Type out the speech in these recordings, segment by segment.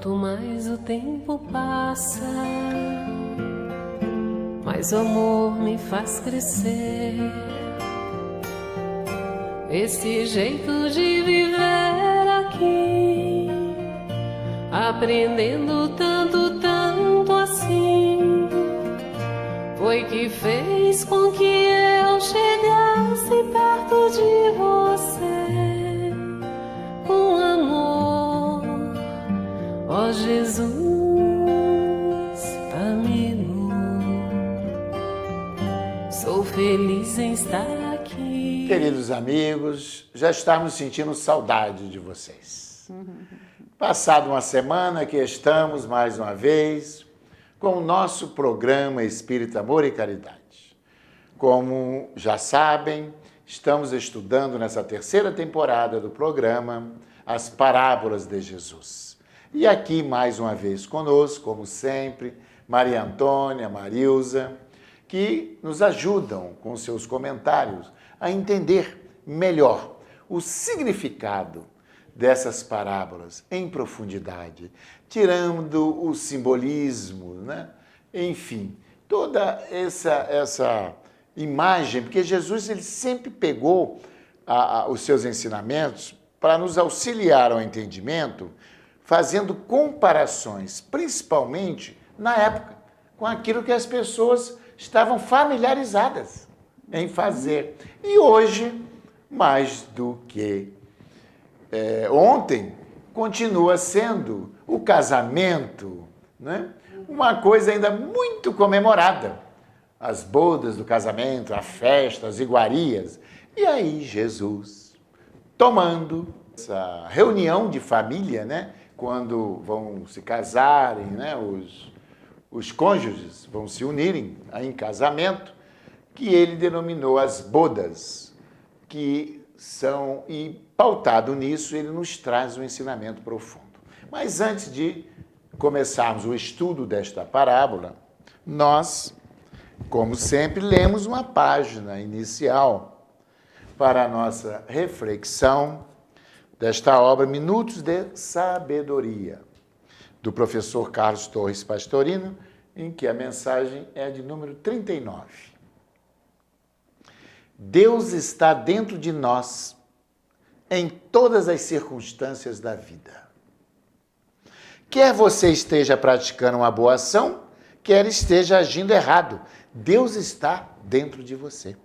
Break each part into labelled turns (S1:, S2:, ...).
S1: Quanto mais o tempo passa, mais o amor me faz crescer. Esse jeito de viver aqui, aprendendo tanto, tanto assim, foi que fez com que eu chegasse perto de você com amor, ó Jesus amigo. Sou feliz em estar aqui.
S2: Queridos amigos, já estamos sentindo saudade de vocês. Passada uma semana que estamos mais uma vez com o nosso programa Espírito, Amor e Caridade. Como já sabem, estamos estudando nessa terceira temporada do programa as parábolas de Jesus. E aqui mais uma vez conosco, como sempre, Maria Antônia, Marilza, que nos ajudam com seus comentários a entender melhor o significado dessas parábolas em profundidade, tirando o simbolismo, né? Enfim, toda essa imagem, porque Jesus ele sempre pegou os seus ensinamentos para nos auxiliar ao entendimento, fazendo comparações, principalmente na época, com aquilo que as pessoas estavam familiarizadas em fazer. E hoje, mais do que ontem, continua sendo o casamento, né? Uma coisa ainda muito comemorada. As bodas do casamento, a festa, as iguarias. E aí Jesus, tomando essa reunião de família, né? Quando vão se casarem, né? Os cônjuges vão se unirem em casamento, que ele denominou as bodas, que são, e pautado nisso, ele nos traz um ensinamento profundo. Mas antes de começarmos o estudo desta parábola, nós, como sempre, lemos uma página inicial para a nossa reflexão desta obra Minutos de Sabedoria, do professor Carlos Torres Pastorino, em que a mensagem é de número 39. Deus está dentro de nós em todas as circunstâncias da vida. Quer você esteja praticando uma boa ação, quer esteja agindo errado, Deus está dentro de você.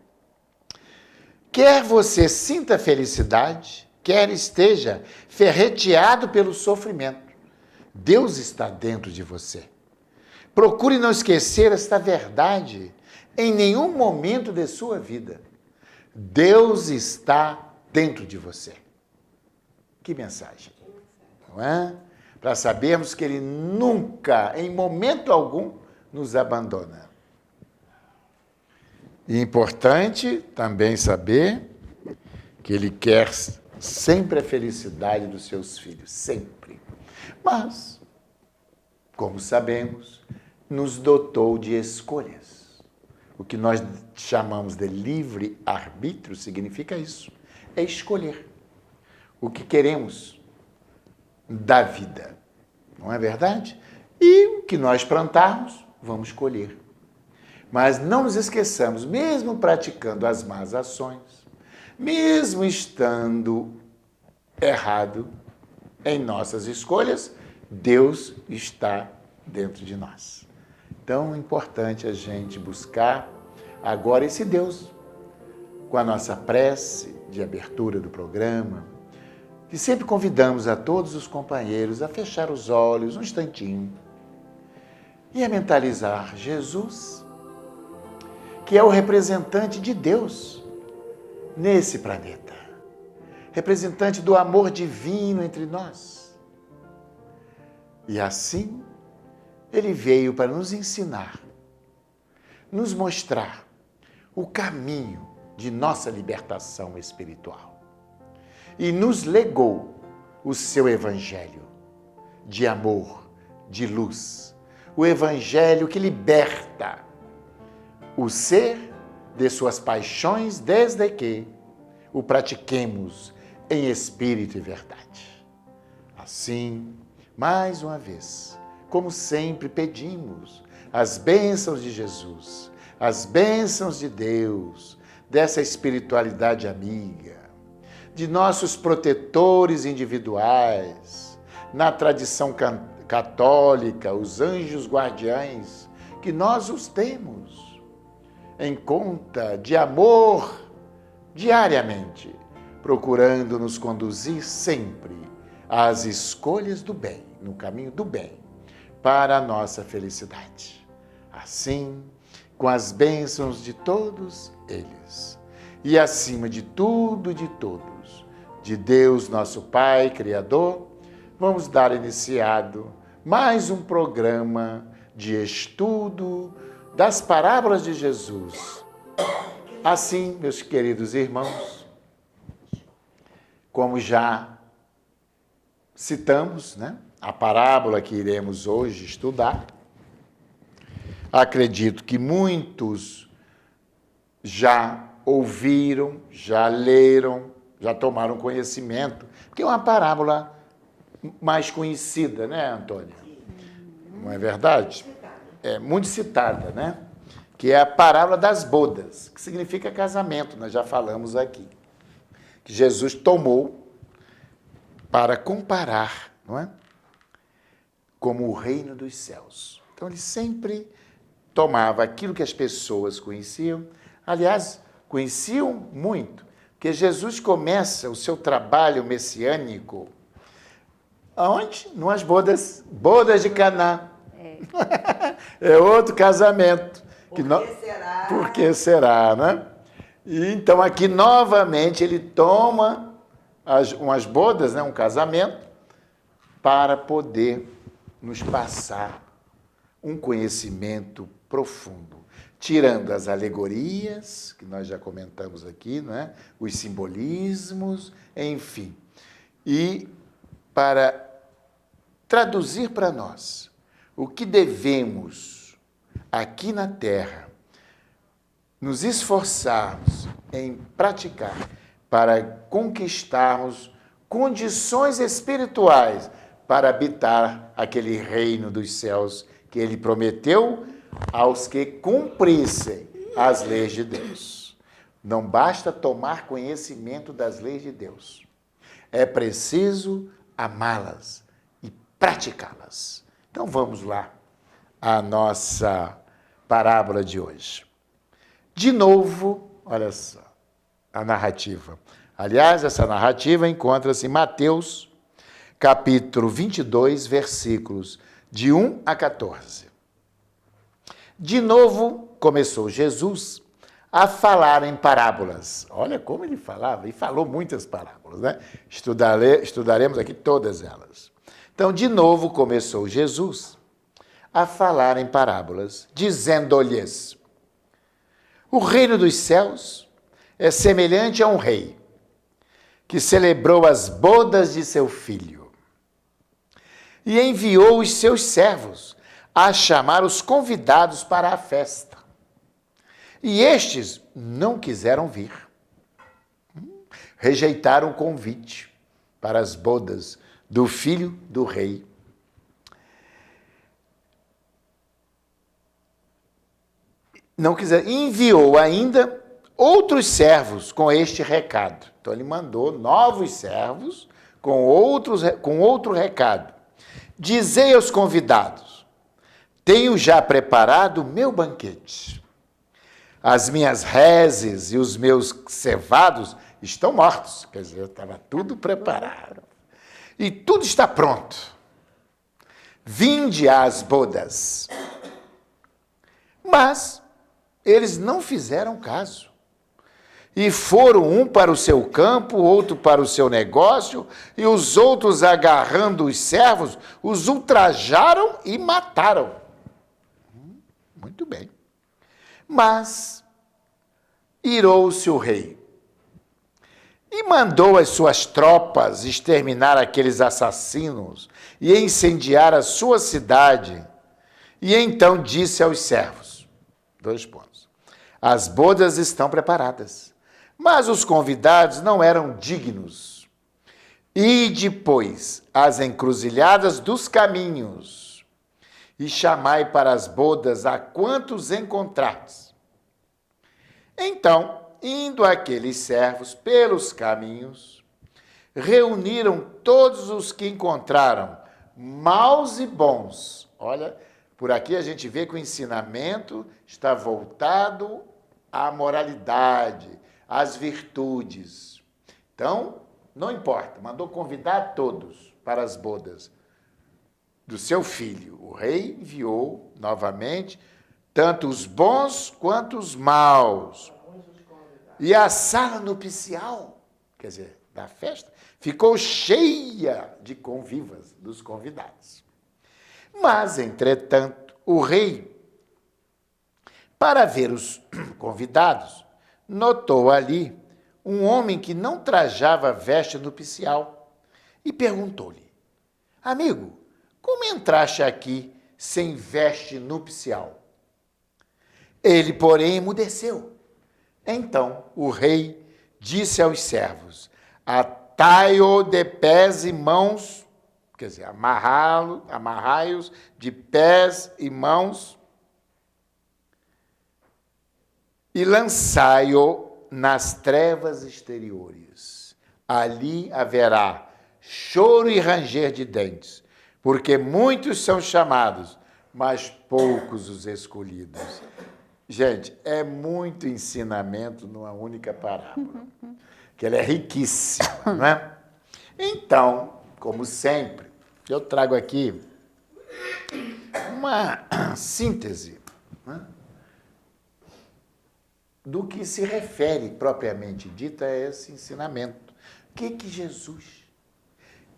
S2: Quer você sinta felicidade, quer esteja ferreteado pelo sofrimento, Deus está dentro de você. Procure não esquecer esta verdade em nenhum momento de sua vida. Deus está dentro de você. Que mensagem, não é? Para sabermos que Ele nunca, em momento algum, nos abandona. E é importante também saber que Ele quer sempre a felicidade dos seus filhos, sempre. Mas, como sabemos, nos dotou de escolhas. O que nós chamamos de livre-arbítrio significa isso. É escolher o que queremos da vida. Não é verdade? E o que nós plantarmos, vamos colher. Mas não nos esqueçamos, mesmo praticando as más ações, mesmo estando errado em nossas escolhas, Deus está dentro de nós. Então, é importante a gente buscar agora esse Deus, com a nossa prece de abertura do programa, que sempre convidamos a todos os companheiros a fechar os olhos um instantinho e a mentalizar Jesus, que é o representante de Deus nesse planeta, representante do amor divino entre nós. E assim, Ele veio para nos ensinar, nos mostrar o caminho de nossa libertação espiritual. E nos legou o seu Evangelho de amor, de luz. O Evangelho que liberta o ser de suas paixões desde que o pratiquemos em espírito e verdade. Assim, mais uma vez, como sempre pedimos, as bênçãos de Jesus, as bênçãos de Deus, dessa espiritualidade amiga, de nossos protetores individuais, na tradição católica, os anjos guardiães, que nós os temos em conta de amor diariamente, procurando nos conduzir sempre às escolhas do bem, no caminho do bem, para a nossa felicidade. Assim, com as bênçãos de todos eles, e acima de tudo e de todos, de Deus nosso Pai, Criador, vamos dar iniciado mais um programa de estudo das parábolas de Jesus. Assim, meus queridos irmãos, como já citamos, né, a parábola que iremos hoje estudar, acredito que muitos já ouviram, já leram, já tomaram conhecimento, porque é uma parábola mais conhecida, né, Antônia? Não é verdade? É muito citada, né? Que é a parábola das bodas, que significa casamento, nós já falamos aqui. Que Jesus tomou para comparar, não é? Como o reino dos céus. Então, ele sempre tomava aquilo que as pessoas conheciam, aliás, conheciam muito, porque Jesus começa o seu trabalho messiânico aonde? Numas bodas de Caná. É outro casamento. Por que será, né? E então, aqui, novamente, ele toma umas bodas, né, um casamento, para poder nos passar um conhecimento profundo, tirando as alegorias, que nós já comentamos aqui, né, os simbolismos, enfim, e para traduzir para nós o que devemos, aqui na Terra, nos esforçarmos em praticar para conquistarmos condições espirituais para habitar aquele reino dos céus que ele prometeu aos que cumprissem as leis de Deus. Não basta tomar conhecimento das leis de Deus. É preciso amá-las e praticá-las. Então vamos lá à nossa parábola de hoje. De novo, olha só, a narrativa. Aliás, essa narrativa encontra-se em Mateus, capítulo 22, versículos de 1 a 14. De novo, começou Jesus a falar em parábolas. Olha como ele falava, e falou muitas parábolas, né? Estudaremos aqui todas elas. Então, de novo, começou Jesus a falar em parábolas, dizendo-lhes: o reino dos céus é semelhante a um rei que celebrou as bodas de seu filho e enviou os seus servos a chamar os convidados para a festa. E estes não quiseram vir. Rejeitaram o convite para as bodas do filho do rei. Não quiseram. Enviou ainda outros servos com este recado. Então, ele mandou novos servos com outro recado. Dizei aos convidados: tenho já preparado o meu banquete. As minhas reses e os meus cevados estão mortos. Quer dizer, estava tudo preparado. E tudo está pronto. Vinde às bodas. Mas eles não fizeram caso. E foram um para o seu campo, outro para o seu negócio, e os outros, agarrando os servos, os ultrajaram e mataram. Muito bem. Mas irou-se o rei e mandou as suas tropas exterminar aqueles assassinos e incendiar a sua cidade. E então disse aos servos, 2 pontos, as bodas estão preparadas, mas os convidados não eram dignos. Ide, pois, às encruzilhadas dos caminhos, e chamai para as bodas a quantos encontrardes. Então, indo aqueles servos pelos caminhos, reuniram todos os que encontraram, maus e bons. Olha, por aqui a gente vê que o ensinamento está voltado à moralidade, às virtudes. Então, não importa, mandou convidar todos para as bodas do seu filho. O rei enviou novamente tanto os bons quanto os maus. E a sala nupcial, quer dizer, da festa, ficou cheia de convivas dos convidados. Mas, entretanto, o rei, para ver os convidados, notou ali um homem que não trajava veste nupcial e perguntou-lhe: amigo, como entraste aqui sem veste nupcial? Ele, porém, emudeceu. Então o rei disse aos servos: atai-o de pés e mãos, quer dizer, amarrai-os de pés e mãos e lançai-o nas trevas exteriores. Ali haverá choro e ranger de dentes, porque muitos são chamados, mas poucos os escolhidos. Gente, é muito ensinamento numa única parábola, que ela é riquíssima, não é? Então, como sempre, eu trago aqui uma síntese, né, do que se refere propriamente dito a esse ensinamento. O que Jesus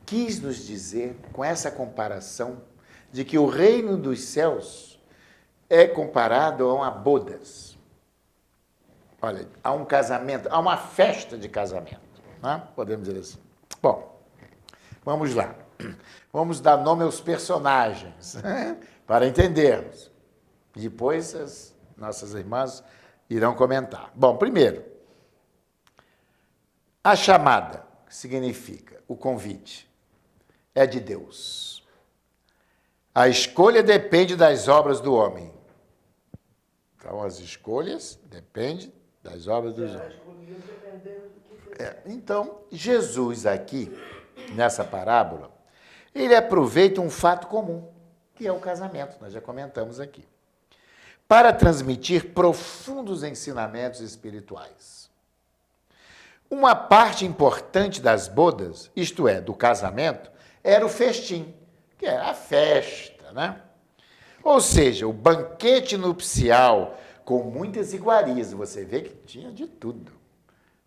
S2: quis nos dizer com essa comparação de que o reino dos céus é comparado a uma bodas. Olha, a um casamento, a uma festa de casamento, né? Podemos dizer assim. Bom, vamos lá. Vamos dar nome aos personagens, para entendermos. Depois as nossas irmãs irão comentar. Bom, primeiro, a chamada, que significa o convite, é de Deus. A escolha depende das obras do homem. Então, as escolhas dependem das obras dos homens. Então, Jesus aqui, nessa parábola, ele aproveita um fato comum, que é o casamento, nós já comentamos aqui, para transmitir profundos ensinamentos espirituais. Uma parte importante das bodas, isto é, do casamento, era o festim, que era a festa, né? Ou seja, o banquete nupcial, com muitas iguarias, você vê que tinha de tudo,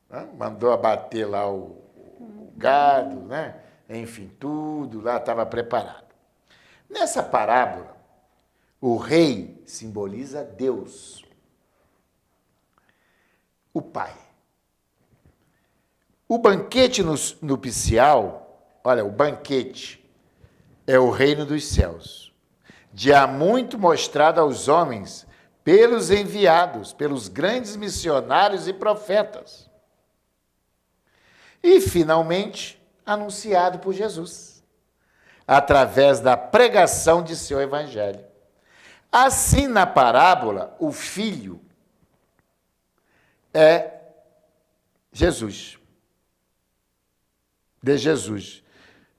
S2: né? Mandou abater lá o gado, né? Enfim, tudo lá estava preparado. Nessa parábola, o rei simboliza Deus, o Pai. O banquete nupcial, olha, o banquete é o reino dos céus, de há muito mostrado aos homens pelos enviados, pelos grandes missionários e profetas. E, finalmente, anunciado por Jesus, através da pregação de seu evangelho. Assim, na parábola, o filho é Jesus, de Jesus,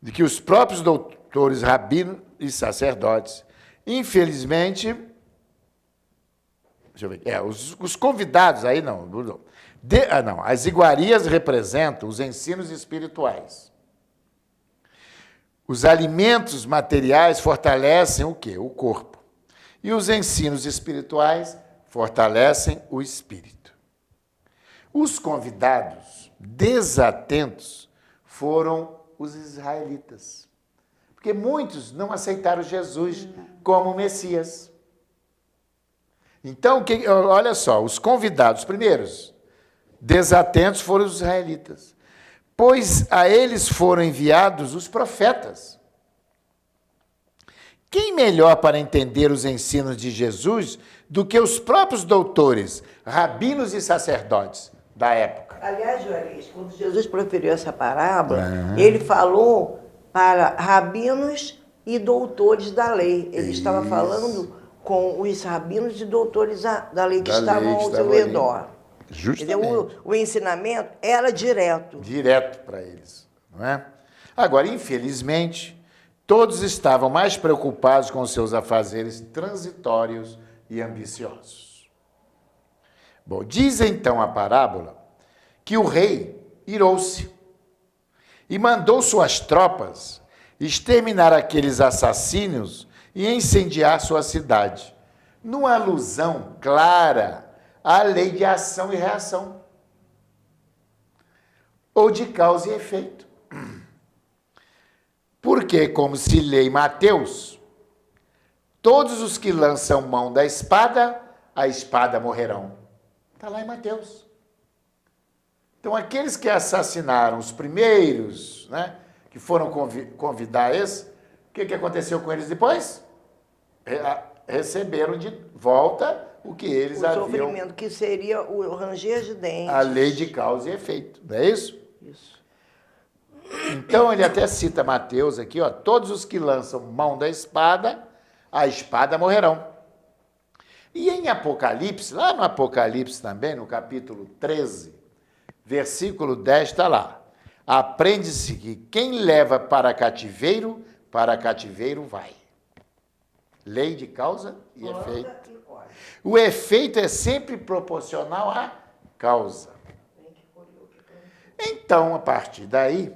S2: de que os próprios doutores, rabinos e sacerdotes, infelizmente, deixa eu ver, os convidados aí não, as iguarias representam os ensinos espirituais. Os alimentos materiais fortalecem o quê? O corpo. E os ensinos espirituais fortalecem o espírito. Os convidados desatentos foram os israelitas, porque muitos não aceitaram Jesus como Messias. Então, olha só, os convidados primeiros desatentos foram os israelitas, pois a eles foram enviados os profetas. Quem melhor para entender os ensinos de Jesus do que os próprios doutores, rabinos e sacerdotes? da época.
S3: Aliás, Juarez, quando Jesus proferiu essa parábola, ele falou para rabinos e doutores da lei. Ele estava falando com os rabinos e doutores da lei que estavam ao seu redor.
S2: Justamente.
S3: O ensinamento era direto.
S2: Direto para eles, não é? Agora, infelizmente, todos estavam mais preocupados com seus afazeres transitórios e ambiciosos. Bom, diz então a parábola que o rei irou-se e mandou suas tropas exterminar aqueles assassinos e incendiar sua cidade, numa alusão clara à lei de ação e reação, ou de causa e efeito. Porque, como se lê em Mateus, todos os que lançam mão da espada, a espada morrerão. Está lá em Mateus. Então, aqueles que assassinaram os primeiros, né, que foram convidar esse, o que aconteceu com eles depois? Receberam de volta o que eles haviam... O
S3: sofrimento, que seria o ranger de dentes.
S2: A lei de causa e efeito, não é isso?
S3: Isso.
S2: Então, ele até cita Mateus aqui, ó, todos os que lançam mão da espada, a espada morrerão. E em Apocalipse, lá no Apocalipse também, no capítulo 13, versículo 10, está lá. Aprende-se que quem leva para cativeiro vai. Lei de causa e efeito. O efeito é sempre proporcional à causa. Então, a partir daí,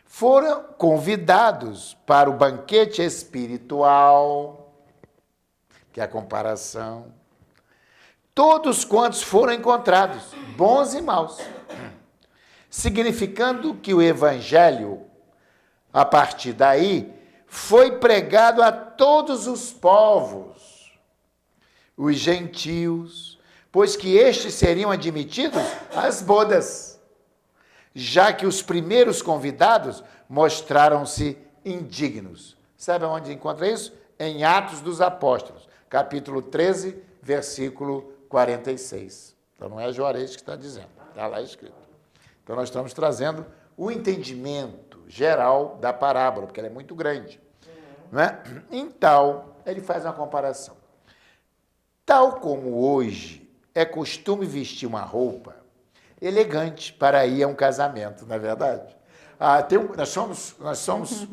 S2: foram convidados para o banquete espiritual, que é a comparação, todos quantos foram encontrados, bons e maus, significando que o evangelho, a partir daí, foi pregado a todos os povos, os gentios, pois que estes seriam admitidos às bodas, já que os primeiros convidados mostraram-se indignos. Sabe onde encontra isso? Em Atos dos Apóstolos, capítulo 13, versículo 46. Então não é Juarez que está dizendo, está lá escrito. Então nós estamos trazendo o entendimento geral da parábola, porque ela é muito grande. Não é? Então, ele faz uma comparação. Tal como hoje é costume vestir uma roupa elegante para ir a um casamento, não é verdade? Nós somos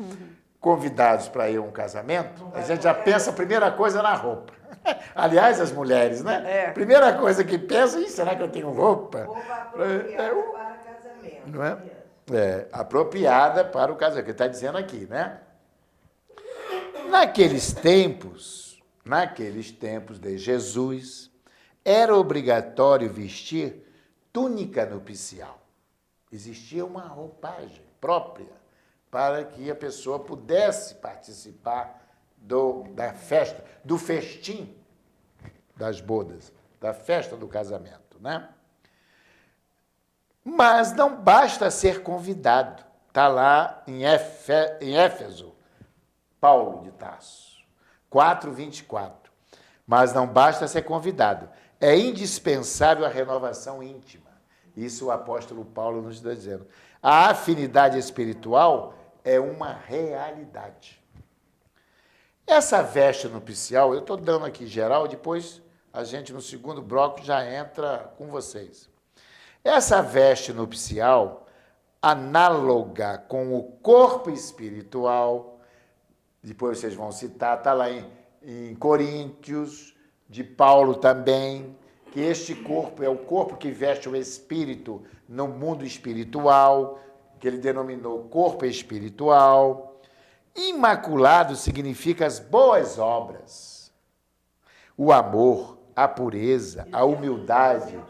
S2: convidados para ir a um casamento, a gente já pensa a primeira coisa na roupa. Aliás, as mulheres, né? Primeira coisa que pensa, será que eu tenho roupa?
S3: Roupa apropriada para casamento.
S2: Não é? Apropriada para o casamento, que está dizendo aqui, né? Naqueles tempos de Jesus, era obrigatório vestir túnica nupcial. Existia uma roupagem própria para que a pessoa pudesse participar da festa, do festim das bodas, da festa do casamento, né? Mas não basta ser convidado. Está lá em Éfeso, Paulo de Tarso, 4:24. Mas não basta ser convidado. É indispensável a renovação íntima. Isso o apóstolo Paulo nos está dizendo. A afinidade espiritual é uma realidade. Essa veste nupcial, eu estou dando aqui geral, depois a gente no segundo bloco já entra com vocês. Essa veste nupcial, análoga com o corpo espiritual, depois vocês vão citar, está lá em Coríntios, de Paulo também, que este corpo é o corpo que veste o espírito no mundo espiritual, que ele denominou corpo espiritual. Imaculado significa as boas obras, o amor, a pureza, a humildade,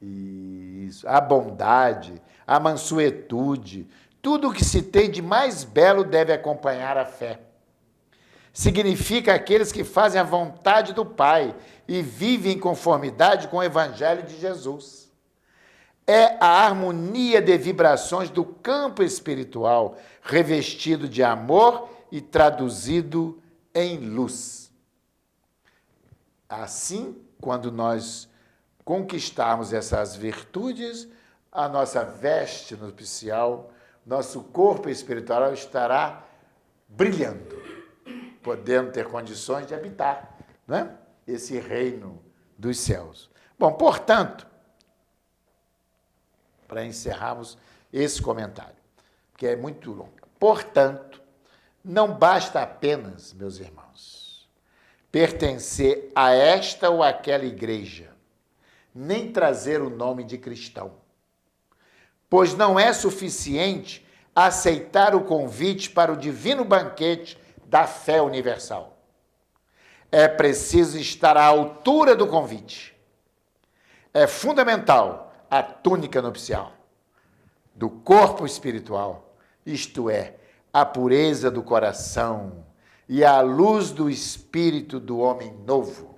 S2: isso, a bondade, a mansuetude, tudo o que se tem de mais belo deve acompanhar a fé. Significa aqueles que fazem a vontade do Pai e vivem em conformidade com o Evangelho de Jesus. É a harmonia de vibrações do campo espiritual, revestido de amor e traduzido em luz. Assim, quando nós conquistarmos essas virtudes, a nossa veste nupcial, nosso corpo espiritual estará brilhando, podendo ter condições de habitar, né, esse reino dos céus. Bom, portanto, para encerrarmos esse comentário, que é muito longo. Portanto, não basta apenas, meus irmãos, pertencer a esta ou aquela igreja, nem trazer o nome de cristão, pois não é suficiente aceitar o convite para o divino banquete da fé universal. É preciso estar à altura do convite. É fundamental a túnica nupcial do corpo espiritual, isto é, a pureza do coração e a luz do espírito do homem novo.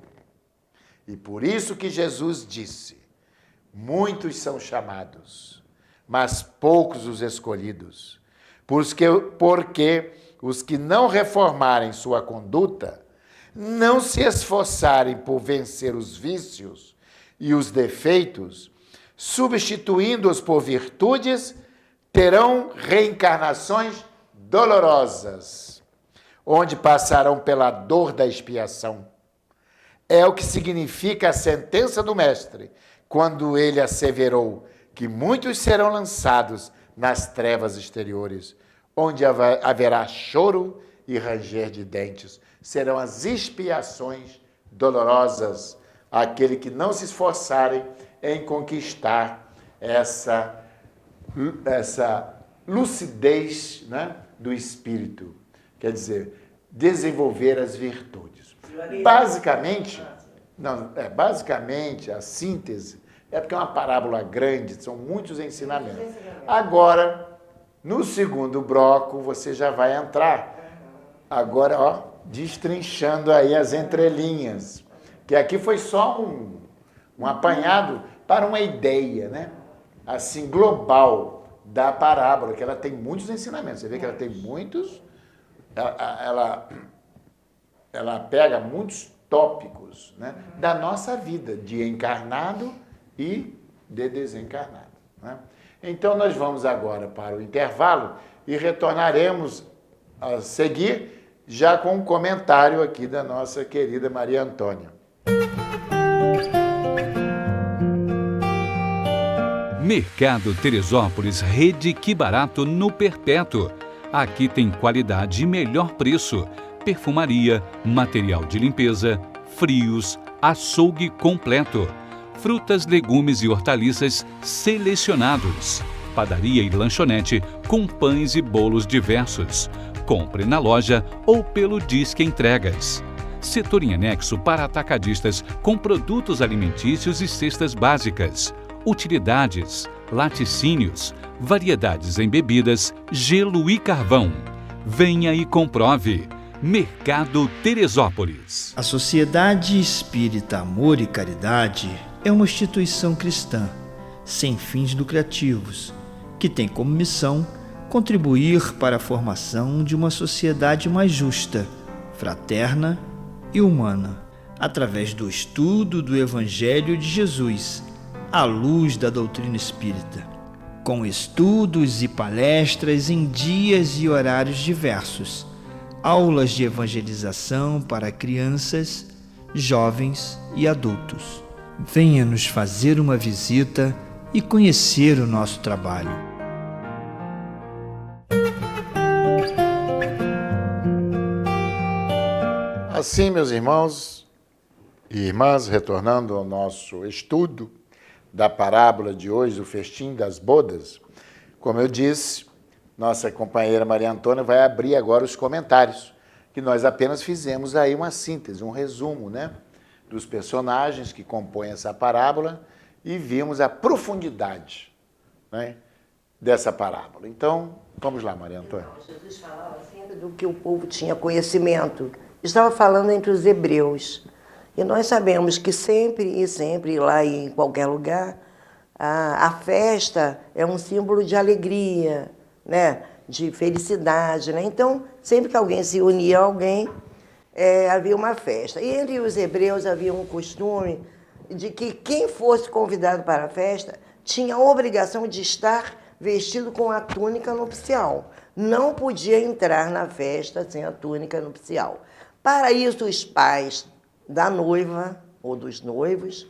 S2: E por isso que Jesus disse: muitos são chamados, mas poucos os escolhidos, porque os que não reformarem sua conduta, não se esforçarem por vencer os vícios e os defeitos, substituindo-os por virtudes, terão reencarnações dolorosas, onde passarão pela dor da expiação. É o que significa a sentença do Mestre, quando ele asseverou que muitos serão lançados nas trevas exteriores, onde haverá choro e ranger de dentes. Serão as expiações dolorosas, aquele que não se esforçarem em conquistar essa lucidez, né, do espírito. Quer dizer, desenvolver as virtudes. Basicamente, a síntese é porque é uma parábola grande, são muitos ensinamentos. Agora, no segundo bloco, você já vai entrar, agora, ó, destrinchando aí as entrelinhas, que aqui foi só um apanhado para uma ideia, né, assim, global da parábola, que ela tem muitos ensinamentos. Você vê que ela tem muitos, ela pega muitos tópicos, né, da nossa vida, de encarnado e de desencarnado, né? Então, nós vamos agora para o intervalo e retornaremos a seguir já com um comentário aqui da nossa querida Maria Antônia.
S4: Mercado Teresópolis, Rede Que Barato no Perpétuo. Aqui tem qualidade e melhor preço. Perfumaria, material de limpeza, frios, açougue completo. Frutas, legumes e hortaliças selecionados. Padaria e lanchonete com pães e bolos diversos. Compre na loja ou pelo Disque Entregas. Setor em anexo para atacadistas com produtos alimentícios e cestas básicas. Utilidades, laticínios, variedades em bebidas, gelo e carvão. Venha e comprove. Mercado Teresópolis.
S5: A Sociedade Espírita Amor e Caridade é uma instituição cristã, sem fins lucrativos, que tem como missão contribuir para a formação de uma sociedade mais justa, fraterna e humana, através do estudo do Evangelho de Jesus, à luz da doutrina espírita, com estudos e palestras em dias e horários diversos, aulas de evangelização para crianças, jovens e adultos. Venha nos fazer uma visita e conhecer o nosso trabalho.
S2: Assim, meus irmãos e irmãs, retornando ao nosso estudo da parábola de hoje, o festim das bodas, como eu disse, nossa companheira Maria Antônia vai abrir agora os comentários, que nós apenas fizemos aí uma síntese, um resumo, né, dos personagens que compõem essa parábola e vimos a profundidade, né, dessa parábola. Então, vamos lá, Maria Antônia.
S3: Jesus falava sempre do que o povo tinha conhecimento. Estava falando entre os hebreus. E nós sabemos que sempre, lá em qualquer lugar, a festa é um símbolo de alegria, né? De felicidade, né? Então, sempre que alguém se unia a alguém, havia uma festa. E entre os hebreus havia um costume de que quem fosse convidado para a festa tinha a obrigação de estar vestido com a túnica nupcial. Não podia entrar na festa sem a túnica nupcial. Para isso, os pais da noiva ou dos noivos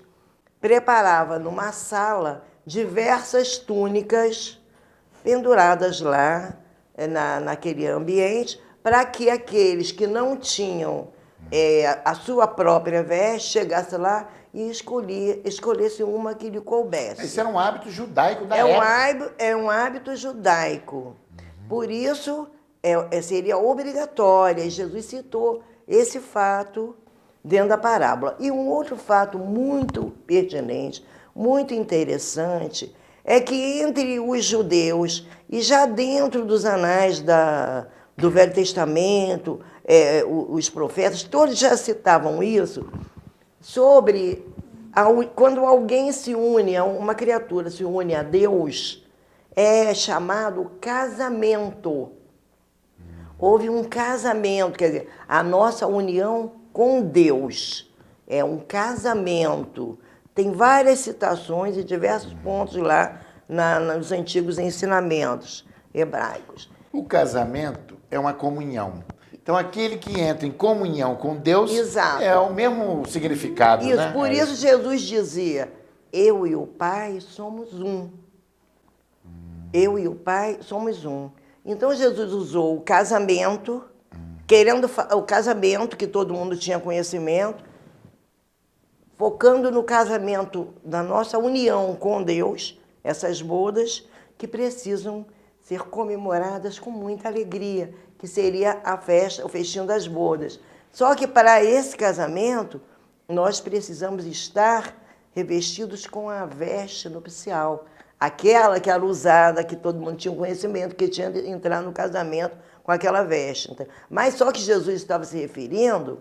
S3: preparavam numa sala diversas túnicas penduradas lá naquele ambiente, para que aqueles que não tinham a sua própria veste chegassem lá e escolhesse uma que lhe coubesse.
S2: Esse era um hábito judaico da época.
S3: É um hábito judaico. Por isso, seria obrigatória. E Jesus citou esse fato dentro da parábola. E um outro fato muito pertinente, muito interessante, é que entre os judeus e já dentro dos anais do Velho Testamento, os profetas, todos já citavam isso, sobre quando alguém se une, uma criatura se une a Deus, é chamado casamento. Houve um casamento, quer dizer, a nossa união com Deus é um casamento. Tem várias citações e diversos pontos lá nos antigos ensinamentos hebraicos.
S2: O casamento é uma comunhão. Então, aquele que entra em comunhão com Deus
S3: Exato.
S2: é o mesmo significado,
S3: Isso,
S2: né?
S3: por isso Jesus dizia, eu e o Pai somos um. Eu e o Pai somos um. Então, Jesus usou o casamento, o casamento que todo mundo tinha conhecimento, focando no casamento da nossa união com Deus, essas bodas que precisam ser comemoradas com muita alegria, que seria a festa, o festim das bodas. Só que para esse casamento, nós precisamos estar revestidos com a veste nupcial, aquela que era usada, que todo mundo tinha conhecimento, que tinha de entrar no casamento com aquela veste. Mas só que Jesus estava se referindo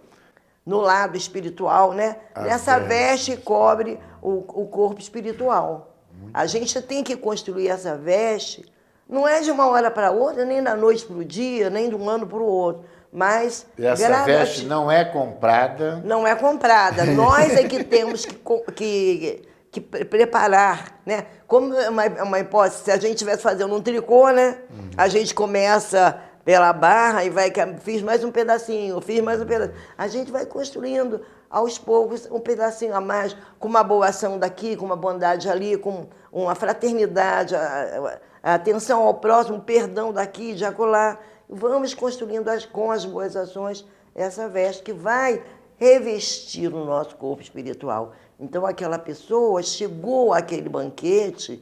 S3: no lado espiritual, né? Nessa veste cobre o corpo espiritual. A gente tem que construir essa veste, não é de uma hora para outra, nem da noite para o dia, nem de um ano para o outro, mas...
S2: E essa veste não é comprada?
S3: Não é comprada. Nós é que temos que preparar, né? Como uma hipótese, se a gente estivesse fazendo um tricô, né? A gente começa pela barra e vai, fiz mais um pedacinho, fiz mais um pedacinho. A gente vai construindo aos poucos um pedacinho a mais, com uma boa ação daqui, com uma bondade ali, com uma fraternidade, a atenção ao próximo, perdão daqui, de acolá. Vamos construindo com as boas ações essa veste que vai revestir o nosso corpo espiritual. Então, aquela pessoa chegou àquele banquete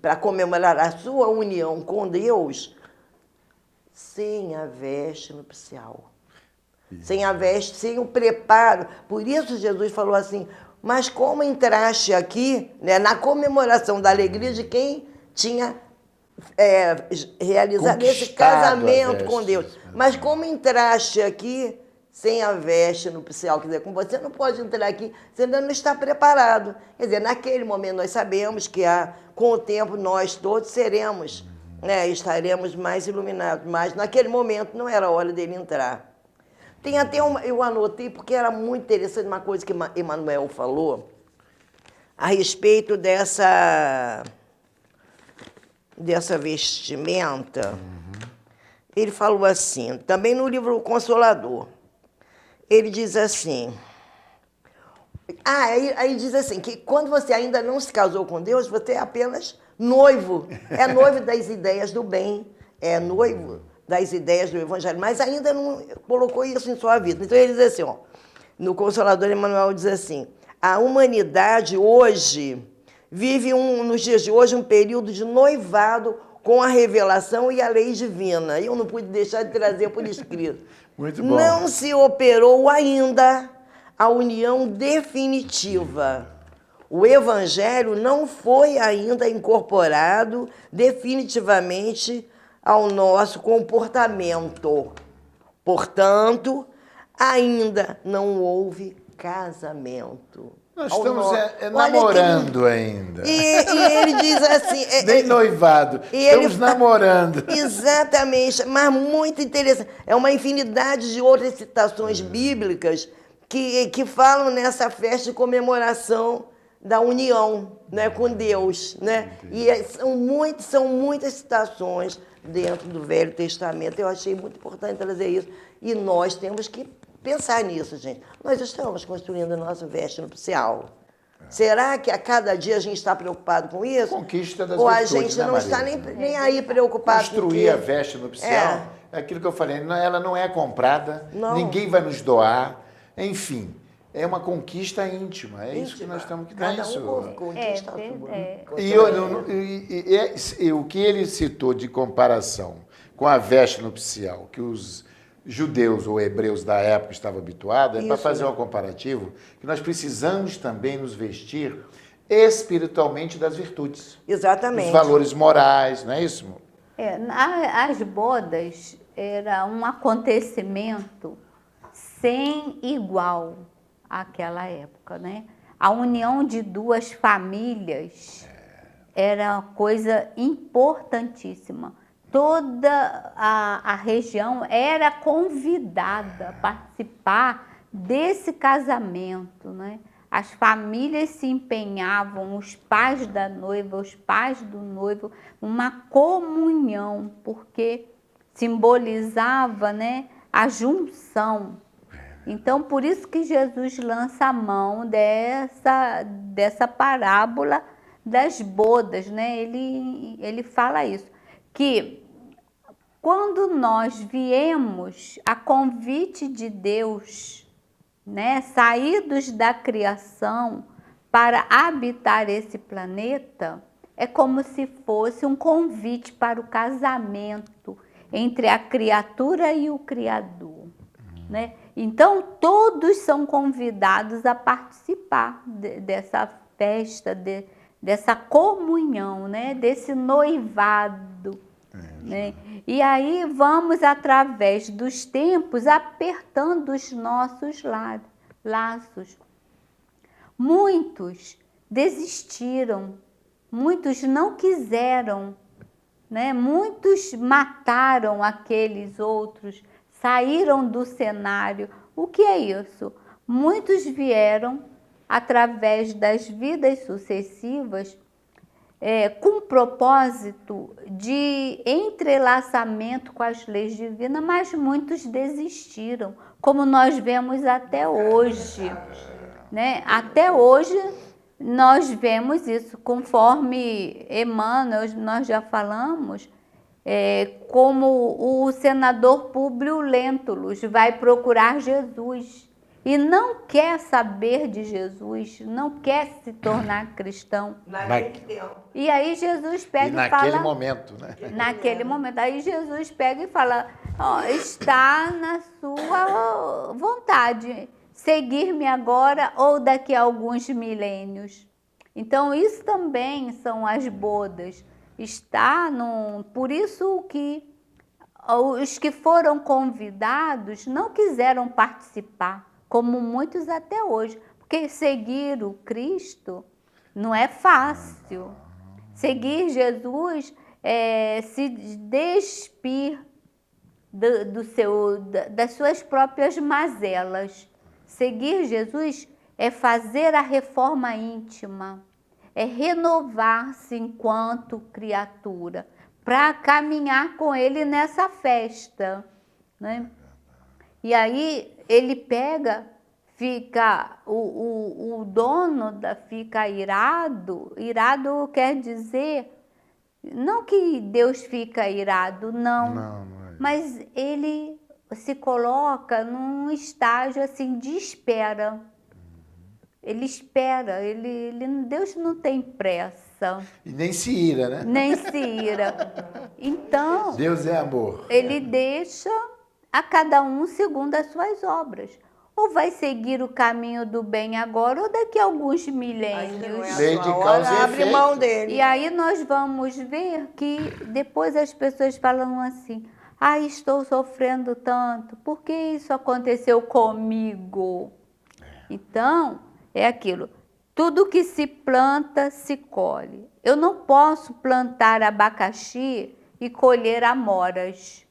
S3: para comemorar a sua união com Deus sem a veste nupcial. Sem a veste, sem o preparo. Por isso Jesus falou assim, mas como entraste aqui, né, na comemoração da alegria de quem tinha realizado esse casamento com Deus. Mas como entraste aqui sem a veste nupcial, quer dizer, como você não pode entrar aqui, você ainda não está preparado. Quer dizer, naquele momento nós sabemos que com o tempo nós todos seremos, né, estaremos mais iluminados, mas naquele momento não era a hora dele entrar. Tem até eu anotei, porque era muito interessante uma coisa que Emmanuel falou a respeito dessa vestimenta. Ele falou assim, também no livro Consolador, ele diz assim, aí diz assim, que quando você ainda não se casou com Deus, você é apenas noivo, é noivo das ideias do bem, é noivo das ideias do Evangelho, mas ainda não colocou isso em sua vida. Então ele diz assim, ó, no Consolador, Emmanuel diz assim, a humanidade hoje vive, nos dias de hoje, um período de noivado com a revelação e a lei divina. Eu não pude deixar de trazer por escrito.
S2: Muito bom.
S3: Não se operou ainda a união definitiva. O Evangelho não foi ainda incorporado definitivamente ao nosso comportamento. Portanto, ainda não houve casamento.
S2: Nós estamos namorando ainda.
S3: E ele diz assim...
S2: Nem noivado, estamos namorando.
S3: Exatamente, mas muito interessante. É uma infinidade de outras citações bíblicas que falam nessa festa de comemoração da união, né, com Deus, né? E são muitas citações dentro do Velho Testamento. Eu achei muito importante trazer isso. E nós temos que pensar nisso, gente. Nós estamos construindo a nossa veste nupcial. Será que a cada dia a gente está preocupado com isso?
S2: Conquista das
S3: Ou a
S2: virtudes,
S3: gente
S2: né,
S3: não está
S2: Maria?
S3: nem aí preocupado com
S2: Construir a veste nupcial é aquilo que eu falei, ela não é comprada,
S3: Não.
S2: ninguém vai nos doar, enfim, é uma conquista íntima, é isso que nós estamos que
S3: Cada
S2: isso.
S3: conquista a sua.
S2: E o que ele citou de comparação com a veste nupcial, que os judeus ou hebreus da época estavam habituados, é para fazer um comparativo, que nós precisamos também nos vestir espiritualmente das virtudes.
S3: Exatamente.
S2: Dos valores morais, não é isso?
S6: As bodas era um acontecimento sem igual àquela época, né? A união de duas famílias era coisa importantíssima. Toda a região era convidada a participar desse casamento, né? As famílias se empenhavam, os pais da noiva, os pais do noivo, uma comunhão, porque simbolizava, né, a junção. Então, por isso que Jesus lança a mão dessa parábola das bodas, né? Ele fala isso, que quando nós viemos a convite de Deus, né, saídos da criação para habitar esse planeta, é como se fosse um convite para o casamento entre a criatura e o Criador, né? Então, todos são convidados a participar dessa festa, dessa comunhão, né? Desse noivado. Né? E aí vamos, através dos tempos, apertando os nossos laços. Muitos desistiram, muitos não quiseram, né? Muitos mataram aqueles outros, saíram do cenário. O que é isso? Muitos vieram, através das vidas sucessivas, com o propósito de entrelaçamento com as leis divinas, mas muitos desistiram, como nós vemos até hoje, né? Até hoje nós vemos isso, conforme Emmanuel, nós já falamos, como o senador Públio Lentulus vai procurar Jesus e não quer saber de Jesus, não quer se tornar cristão.
S3: Naquele tempo.
S6: E aí Jesus pega e fala...
S2: naquele momento, né?
S6: Naquele momento. Aí Jesus pega e fala, está na sua vontade, seguir-me agora ou daqui a alguns milênios. Então, isso também são as bodas. Por isso que os que foram convidados não quiseram participar, como muitos até hoje, porque seguir o Cristo não é fácil. Seguir Jesus é se despir das suas próprias mazelas. Seguir Jesus é fazer a reforma íntima, é renovar-se enquanto criatura, para caminhar com Ele nessa festa, né? E aí ele pega, o dono fica irado. Irado quer dizer, não que Deus fica irado, não.
S2: Não é.
S6: Mas ele se coloca num estágio assim de espera. Ele espera, Deus não tem pressa.
S2: E nem se ira, né?
S6: Nem se ira. Então,
S2: Deus é amor.
S6: Ele deixa a cada um segundo as suas obras. Ou vai seguir o caminho do bem agora, ou daqui a alguns milênios.
S2: Lei de causa e
S3: abre
S2: efeito.
S3: mão dele.
S6: E aí nós vamos ver que depois as pessoas falam assim, estou sofrendo tanto, por que isso aconteceu comigo? Então, é aquilo, tudo que se planta, se colhe. Eu não posso plantar abacaxi e colher amoras.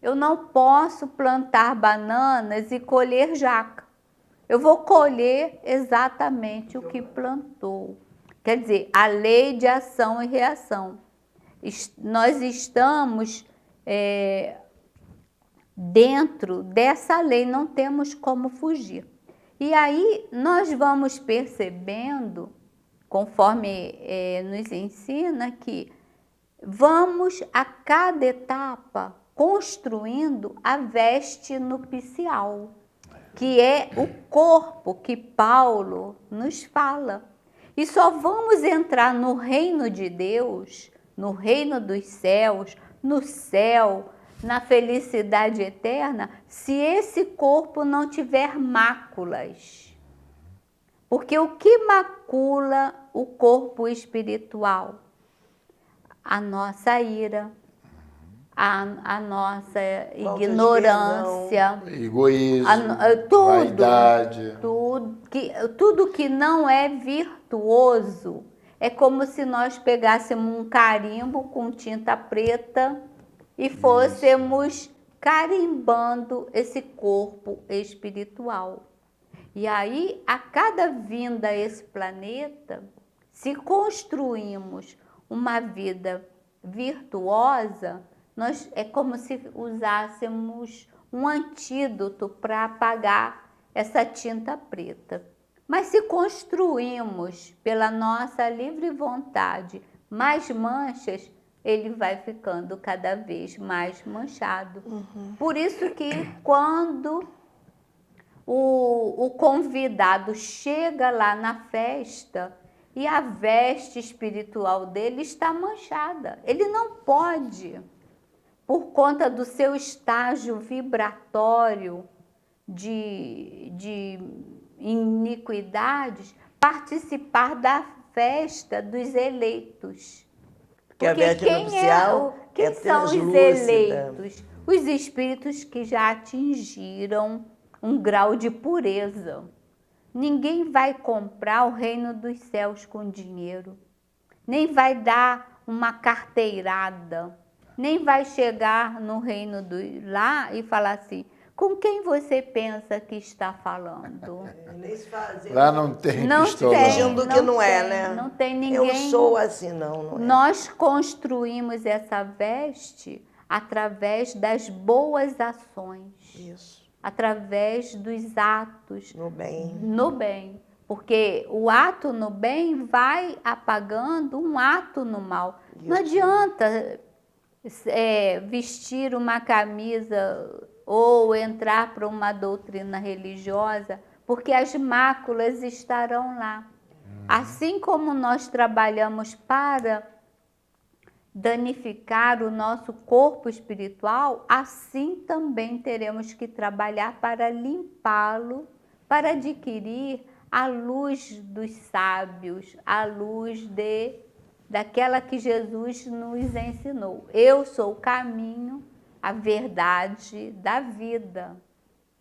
S6: Eu não posso plantar bananas e colher jaca. eu vou colher exatamente o que plantou. Quer dizer, a lei de ação e reação. Nós estamos dentro dessa lei, não temos como fugir. E aí nós vamos percebendo, conforme nos ensina, que vamos a cada etapa construindo a veste nupcial, que é o corpo que Paulo nos fala. E só vamos entrar no reino de Deus, no reino dos céus, no céu, na felicidade eterna, se esse corpo não tiver máculas. Porque o que macula o corpo espiritual? A nossa ira, a nossa ignorância,
S2: egoísmo,
S6: vaidade.
S2: vaidade.
S6: Tudo que não é virtuoso é como se nós pegássemos um carimbo com tinta preta e fôssemos carimbando esse corpo espiritual. E aí, a cada vinda a esse planeta, se construímos uma vida virtuosa, é como se usássemos um antídoto para apagar essa tinta preta. Mas se construímos pela nossa livre vontade mais manchas, ele vai ficando cada vez mais manchado. Por isso que quando o convidado chega lá na festa e a veste espiritual dele está manchada, ele não pode, por conta do seu estágio vibratório de iniquidades, participar da festa dos eleitos.
S3: Porque a veste nupcial
S6: quem são os eleitos? Os espíritos que já atingiram um grau de pureza. Ninguém vai comprar o reino dos céus com dinheiro, nem vai dar uma carteirada, nem vai chegar no reino lá e falar assim: com quem você pensa que está falando?
S2: Lá não tem pistolão.
S3: Fingindo que não é, né?
S6: Não tem ninguém.
S3: Eu sou assim, não é.
S6: Nós construímos essa veste através das boas ações.
S3: Isso.
S6: Através dos atos.
S3: No bem.
S6: No bem. Porque o ato no bem vai apagando um ato no mal. Isso. Não adianta vestir uma camisa ou entrar para uma doutrina religiosa, porque as máculas estarão lá. Assim como nós trabalhamos para danificar o nosso corpo espiritual, assim também teremos que trabalhar para limpá-lo, para adquirir a luz dos sábios, a luz daquela que Jesus nos ensinou. Eu sou o caminho, a verdade da vida.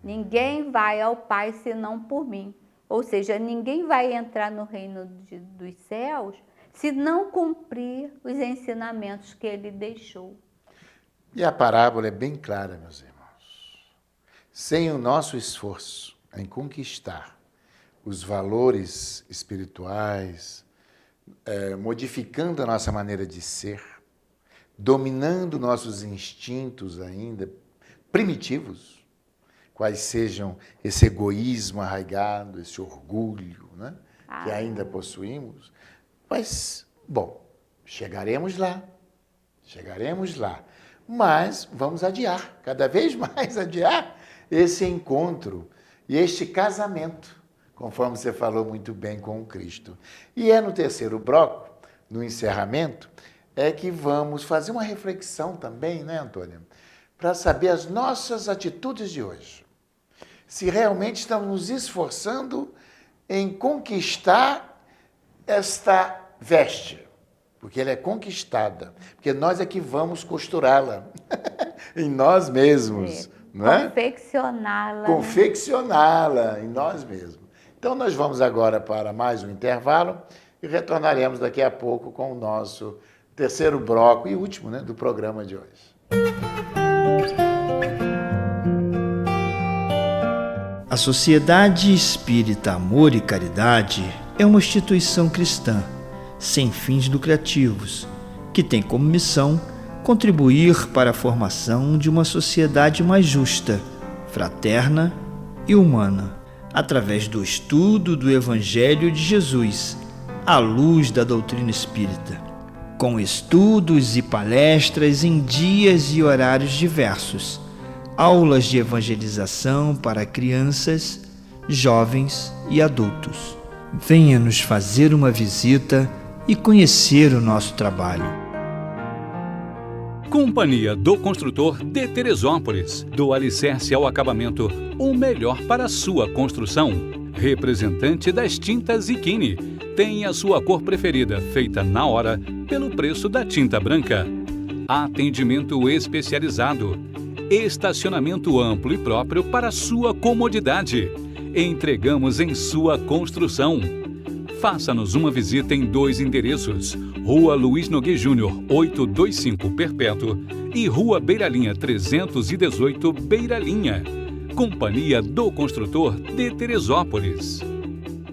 S6: Ninguém vai ao Pai senão por mim. Ou seja, ninguém vai entrar no reino dos céus se não cumprir os ensinamentos que ele deixou.
S2: E a parábola é bem clara, meus irmãos. Sem o nosso esforço em conquistar os valores espirituais, modificando a nossa maneira de ser, dominando nossos instintos ainda primitivos, quais sejam esse egoísmo arraigado, esse orgulho, né, que ainda possuímos. Mas, bom, chegaremos lá, mas vamos adiar, cada vez mais adiar esse encontro e este casamento, conforme você falou muito bem com o Cristo. E é no terceiro bloco, no encerramento, é que vamos fazer uma reflexão também, né, Antônia? Para saber as nossas atitudes de hoje. Se realmente estamos nos esforçando em conquistar esta veste, porque ela é conquistada, porque nós é que vamos costurá-la em nós mesmos, não é?
S6: Confeccioná-la.
S2: Confeccioná-la em nós mesmos. Então nós vamos agora para mais um intervalo e retornaremos daqui a pouco com o nosso terceiro bloco e último, né, do programa de hoje.
S5: A Sociedade Espírita Amor e Caridade é uma instituição cristã, sem fins lucrativos, que tem como missão contribuir para a formação de uma sociedade mais justa, fraterna e humana, através do estudo do Evangelho de Jesus, à luz da doutrina espírita, com estudos e palestras em dias e horários diversos, aulas de evangelização para crianças, jovens e adultos. Venha nos fazer uma visita e conhecer o nosso trabalho.
S4: Companhia do Construtor de Teresópolis. Do alicerce ao acabamento, o melhor para a sua construção. Representante das tintas Ikine. Tem a sua cor preferida, feita na hora, pelo preço da tinta branca. Atendimento especializado. Estacionamento amplo e próprio para sua comodidade. Entregamos em sua construção. Faça-nos uma visita em 2 endereços: Rua Luiz Nogueira Júnior, 825 Perpétuo e Rua Beira-Linha 318 Beira-Linha. Companhia do Construtor de Teresópolis.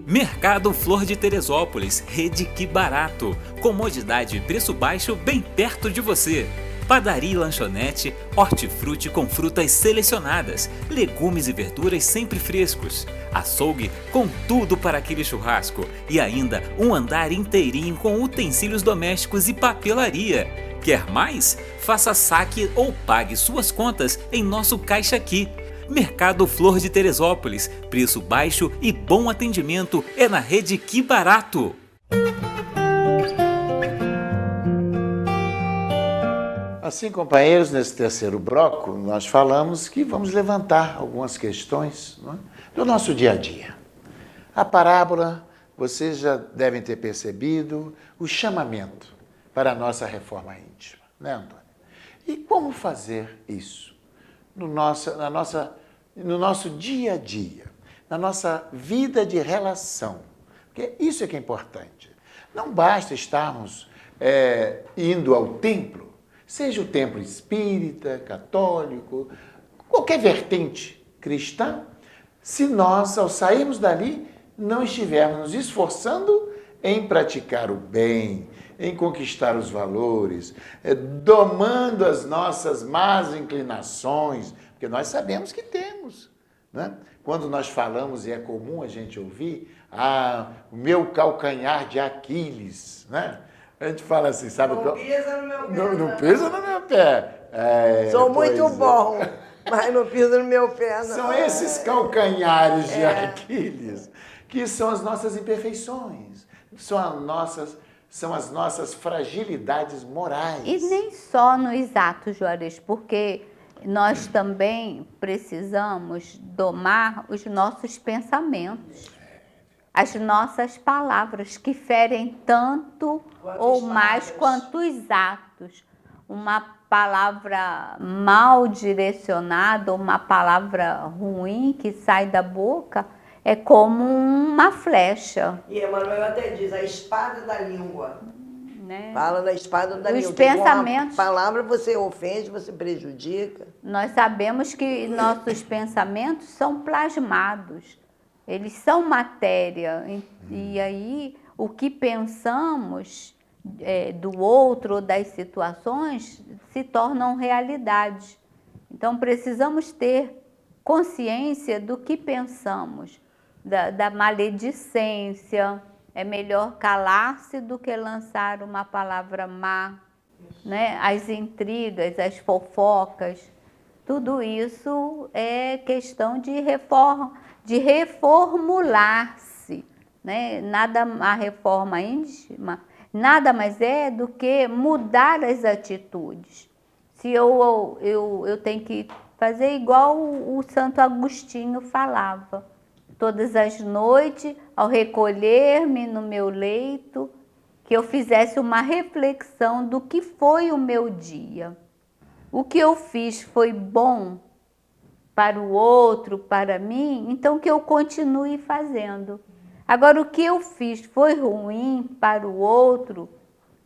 S7: Mercado Flor de Teresópolis, Rede Que Barato. Comodidade e preço baixo bem perto de você. Padaria e lanchonete, hortifruti com frutas selecionadas, legumes e verduras sempre frescos, açougue com tudo para aquele churrasco e ainda um andar inteirinho com utensílios domésticos e papelaria. Quer mais? Faça saque ou pague suas contas em nosso Caixa Aqui. Mercado Flor de Teresópolis, preço baixo e bom atendimento é na Rede Que Barato.
S2: Assim, companheiros, nesse terceiro bloco, nós falamos que vamos levantar algumas questões, não é, do nosso dia a dia. A parábola, vocês já devem ter percebido o chamamento para a nossa reforma íntima, né, Antônio? E como fazer isso no nosso dia a dia, na nossa vida de relação? Porque isso é que é importante. Não basta estarmos indo ao templo, seja o templo espírita, católico, qualquer vertente cristã, se nós, ao sairmos dali, não estivermos nos esforçando em praticar o bem, em conquistar os valores, domando as nossas más inclinações, porque nós sabemos que temos, né? Quando nós falamos, e é comum a gente ouvir, o meu calcanhar de Aquiles, né? A gente fala assim, sabe?
S3: Não pisa no meu pé.
S2: Não pisa no meu pé.
S3: Sou muito bom, mas não pisa no meu pé, não.
S2: São esses calcanhares de Aquiles que são as nossas imperfeições, são as nossas fragilidades morais.
S6: E nem só nos atos, Juarez, porque nós também precisamos domar os nossos pensamentos, as nossas palavras, que ferem tanto ou mais quanto os atos. Uma palavra mal direcionada, uma palavra ruim que sai da boca, é como uma flecha.
S3: E Emmanuel até diz, a espada da língua.
S6: Né?
S3: Fala da espada da língua.
S6: Os pensamentos.
S3: Com a palavra você ofende, você prejudica.
S6: Nós sabemos que nossos pensamentos são plasmados. Eles são matéria. E aí, o que pensamos do outro ou das situações se tornam realidade. Então, precisamos ter consciência do que pensamos, da maledicência. É melhor calar-se do que lançar uma palavra má, né? As intrigas, as fofocas, tudo isso é questão de reformular-se, né? A reforma íntima nada mais é do que mudar as atitudes. Se eu tenho que fazer igual o Santo Agostinho falava, todas as noites, ao recolher-me no meu leito, que eu fizesse uma reflexão do que foi o meu dia. O que eu fiz foi bom para o outro, para mim, então que eu continue fazendo. Agora, o que eu fiz foi ruim para o outro,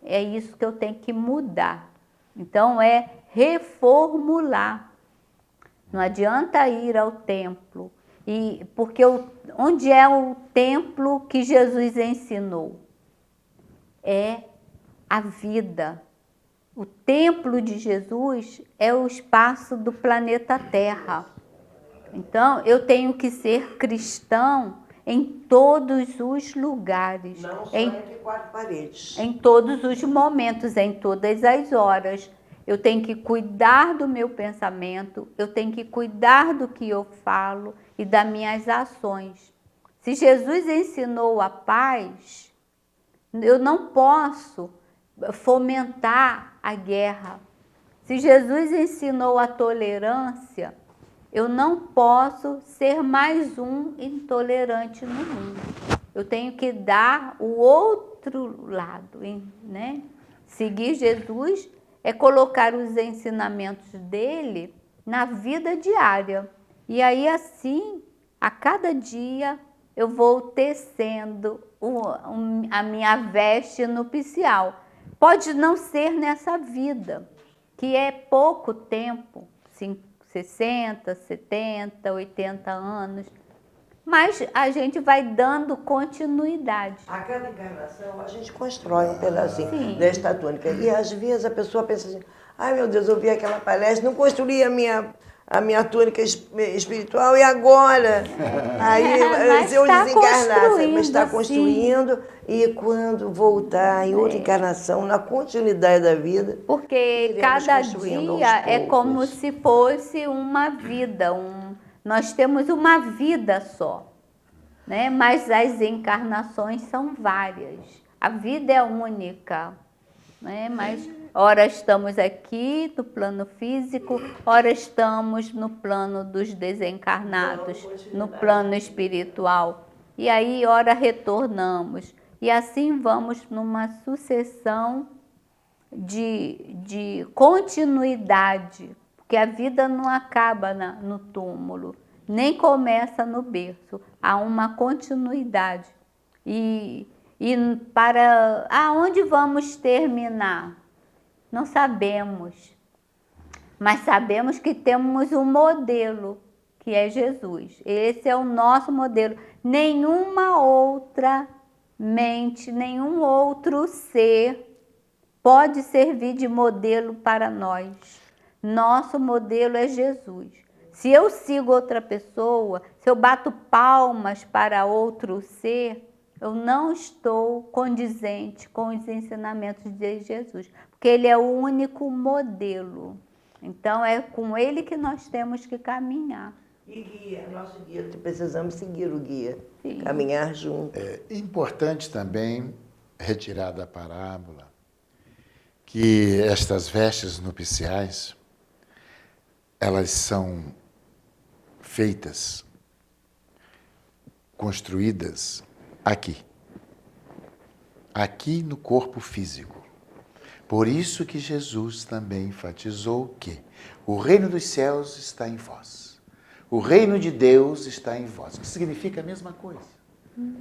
S6: é isso que eu tenho que mudar. Então, é reformular. Não adianta ir ao templo E porque onde é o templo que Jesus ensinou? É a vida. O templo de Jesus é o espaço do planeta Terra. Então, eu tenho que ser cristão em todos os lugares.
S3: Não só entre quatro paredes.
S6: Em todos os momentos, em todas as horas. Eu tenho que cuidar do meu pensamento, eu tenho que cuidar do que eu falo e das minhas ações. Se Jesus ensinou a paz, eu não posso fomentar a guerra. Se Jesus ensinou a tolerância, eu não posso ser mais um intolerante no mundo. Eu tenho que dar o outro lado, né? Seguir Jesus é colocar os ensinamentos dele na vida diária. E aí, assim, a cada dia, eu vou tecendo a minha veste nupcial. Pode não ser nessa vida, que é pouco tempo, 60, 70, 80 anos, mas a gente vai dando continuidade.
S3: A cada encarnação, a gente constrói um pedacinho
S6: Sim.
S3: desta túnica. E às vezes a pessoa pensa assim, ai meu Deus, eu vi aquela palestra, não construí a minha túnica espiritual e agora? Aí, se eu desencarnasse, mas está construindo e quando voltar em outra encarnação, na continuidade da vida...
S6: Porque
S3: iremos
S6: cada
S3: construindo
S6: dia
S3: aos
S6: é como
S3: poucos.
S6: se fosse uma vida, nós temos uma vida só, né? Mas as encarnações são várias. A vida é única, né? Mas ora estamos aqui no plano físico, ora estamos no plano dos desencarnados, no plano espiritual. E aí, ora retornamos. E assim vamos numa sucessão de continuidade, porque a vida não acaba no túmulo, nem começa no berço, há uma continuidade. E para aonde vamos terminar? Não sabemos, mas sabemos que temos um modelo, que é Jesus. Esse é o nosso modelo. Nenhuma outra mente, nenhum outro ser pode servir de modelo para nós. Nosso modelo é Jesus. Se eu sigo outra pessoa, se eu bato palmas para outro ser, eu não estou condizente com os ensinamentos de Jesus, porque ele é o único modelo. Então, é com ele que nós temos que caminhar.
S3: E guia, nosso guia, precisamos seguir o guia,
S6: Sim.
S3: caminhar junto.
S2: É importante também retirar da parábola que estas vestes nupciais, elas são feitas, construídas aqui no corpo físico. Por isso que Jesus também enfatizou que o reino dos céus está em vós. O reino de Deus está em vós, que significa a mesma coisa.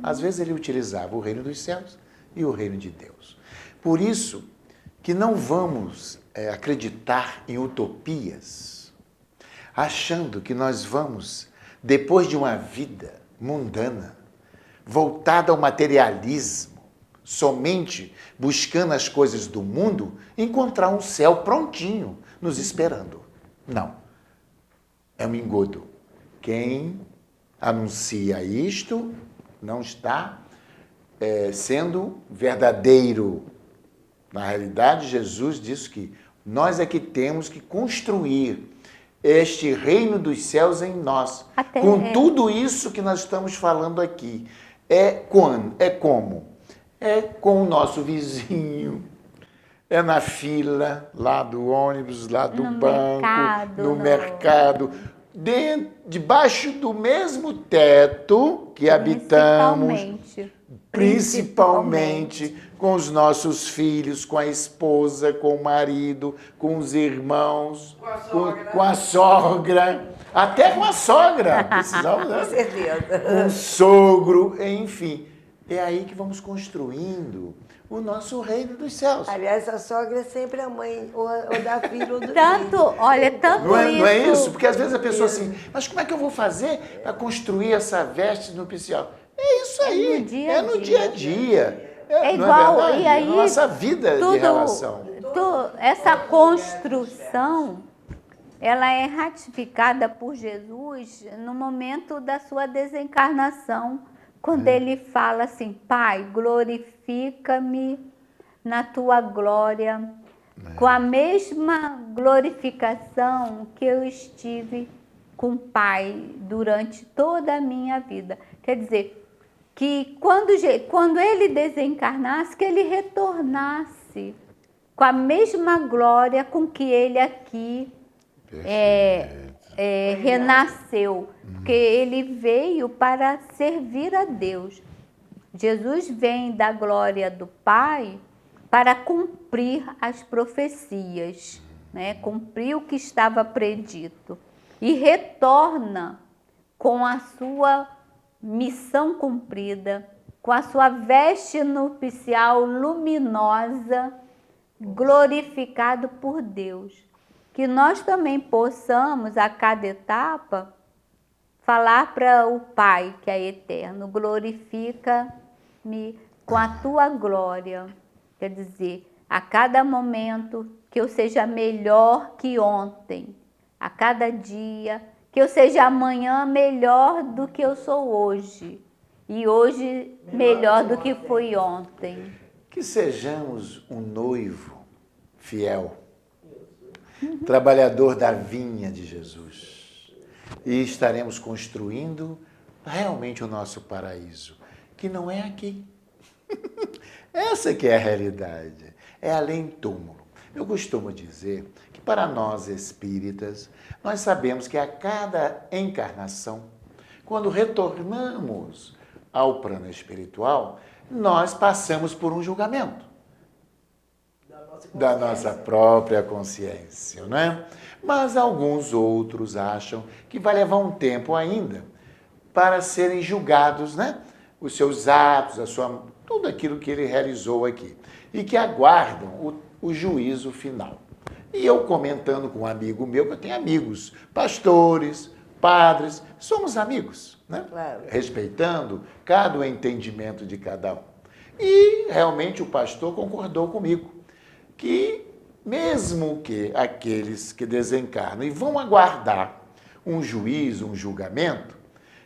S2: Às vezes ele utilizava o reino dos céus e o reino de Deus. Por isso que não vamos acreditar em utopias, achando que nós vamos, depois de uma vida mundana, voltada ao materialismo, somente buscando as coisas do mundo, encontrar um céu prontinho, nos esperando. Não. É um engodo. Quem anuncia isto não está sendo verdadeiro. Na realidade, Jesus disse que nós é que temos que construir este reino dos céus em nós. Com tudo isso que nós estamos falando aqui. É como? É com o nosso vizinho, é na fila, lá do ônibus, lá do banco, no mercado, debaixo do mesmo teto que habitamos, principalmente com os nossos filhos, com a esposa, com o marido, com os irmãos, com a sogra, até com a sogra, precisamos, né?
S3: Com certeza.
S2: Com o sogro, enfim. É aí que vamos construindo o nosso reino dos céus.
S3: Aliás, a sogra é sempre a mãe, ou da filha ou do
S6: Tanto,
S3: filho.
S6: olha, tanto
S2: Não é,
S6: isso.
S2: não é isso? Porque às vezes a pessoa assim, mas como é que eu vou fazer para construir essa veste nupcial? É isso aí, é no dia a dia.
S6: É
S2: não
S6: igual,
S2: verdade?
S6: e aí
S2: É a nossa vida de relação.
S6: Essa construção, ela é ratificada por Jesus no momento da sua desencarnação, quando ele fala assim, Pai, glorifica-me na tua glória, com a mesma glorificação que eu estive com o Pai durante toda a minha vida. Quer dizer, que quando ele desencarnasse, que ele retornasse com a mesma glória com que ele aqui renasceu, porque ele veio para servir a Deus. Jesus vem da glória do Pai para cumprir as profecias, né? Cumprir o que estava predito, e retorna com a sua missão cumprida, com a sua veste nupcial luminosa, glorificado por Deus. Que nós também possamos, a cada etapa, falar para o Pai, que é eterno, glorifica-me com a tua glória. Quer dizer, a cada momento que eu seja melhor que ontem, a cada dia, que eu seja amanhã melhor do que eu sou hoje, e hoje melhor do que fui ontem.
S2: Que sejamos um noivo fiel, trabalhador da vinha de Jesus, e estaremos construindo realmente o nosso paraíso, que não é aqui. Essa que é a realidade, é além túmulo. Eu costumo dizer que para nós espíritas, nós sabemos que a cada encarnação, quando retornamos ao plano espiritual, nós passamos por um julgamento da nossa própria consciência, não é? Mas alguns outros acham que vai levar um tempo ainda para serem julgados, né? Os seus atos, tudo aquilo que ele realizou aqui, e que aguardam o juízo final. E eu comentando com um amigo meu, que eu tenho amigos, pastores, padres, somos amigos, né?
S3: Claro.
S2: Respeitando cada entendimento de cada um. E realmente o pastor concordou comigo, que mesmo que aqueles que desencarnam e vão aguardar um juízo, um julgamento,